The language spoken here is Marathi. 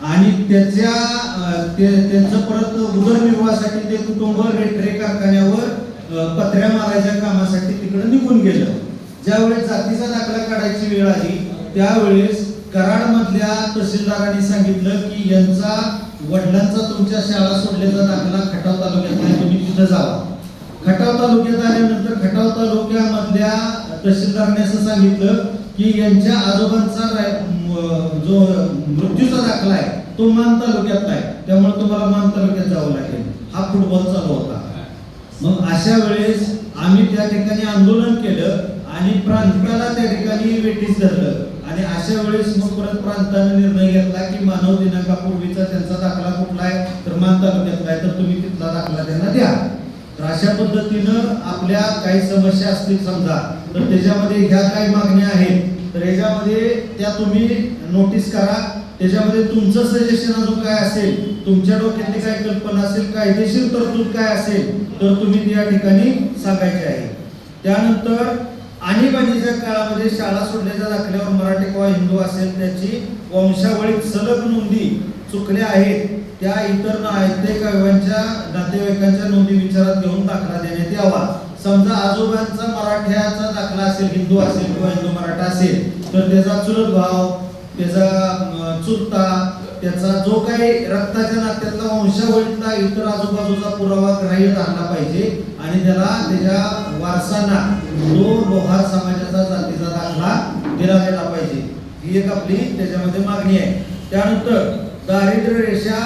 आणि त्यांचं परत उदरनिर्वाहासाठी ते कुटुंब रेटरे कारखान्यावर पत्र्या मारायच्या कामासाठी तिकडे निघून गेलं. ज्यावेळेस जातीचा दाखला काढायची वेळ आली त्यावेळेस कराड मधल्या तहसीलदारांनी सांगितलं की यांचा वडिलांचा तुमच्या शाळा सोडल्याचा दाखला खटाव तालुक्यात आहे, तुम्ही तिथं जावा. खटाव तालुक्यात आल्यानंतर खटाव तालुक्यामधल्या तहसीलदारांनी असं सांगितलं की यांच्या आजोबांचा जो मृत्यूचा दाखला आहे तो मान तालुक्यातला आहे, त्यामुळे तुम्हाला मान तालुक्यात जावं लागेल. हा फुटबॉल चालू होता. मग अशा वेळेस आम्ही त्या ठिकाणी आंदोलन केलं आणि प्रांताला त्या ठिकाणी वेठीस धरलं. आणि अशा वेळेस मग परत प्रांताने निर्णय घेतला की मानव दिनांकापूर्वीचा त्यांचा दाखला कुठला आहे तर मान तालुक्यातला आहे, तर तुम्ही तिथला दाखला त्यांना द्या. तर अशा पद्धतीनं आपल्या काही समस्या असतील समजा तर त्याच्यामध्ये ह्या काही मागण्या आहेत तर याच्यामध्ये त्या तुम्ही नोटीस करा. त्याच्यामध्ये तुमचं सजेशन अजून काय असेल, तुमच्या डोक्यातली काय कल्पना असेल, कायदेशीर तरतूद काय असेल तर तुम्ही त्या ठिकाणी सांगायचे आहे. त्यानंतर आणीबाणीच्या काळामध्ये शाळा सोडल्याच्या दाखल्यावर मराठी किंवा हिंदू असेल त्याची वंशावळीत सलग नोंदी चुकल्या आहेत त्या इतर नातेवाईकांच्या नोंदी विचारात घेऊन दाखला देण्यात यावा. समजा आजोबांचा मराठ्याचा दाखला असेल, हिंदू असेल किंवा हिंदू मराठा असेल तर त्याचा चुलत भाव, त्याचा चुलता, त्याचा जो काही रक्ताच्या नात्यातला वंशावळीतला इतर आजूबाजूचा पुरावा ग्राह्य धरला पाहिजे आणि त्याला त्याच्या वारसांना जो लोहार समाजाचा जातीचा दाखला दिला गेला पाहिजे. ही एक आपली त्याच्यामध्ये मागणी आहे. त्यानंतर दारिद्र्य रेषा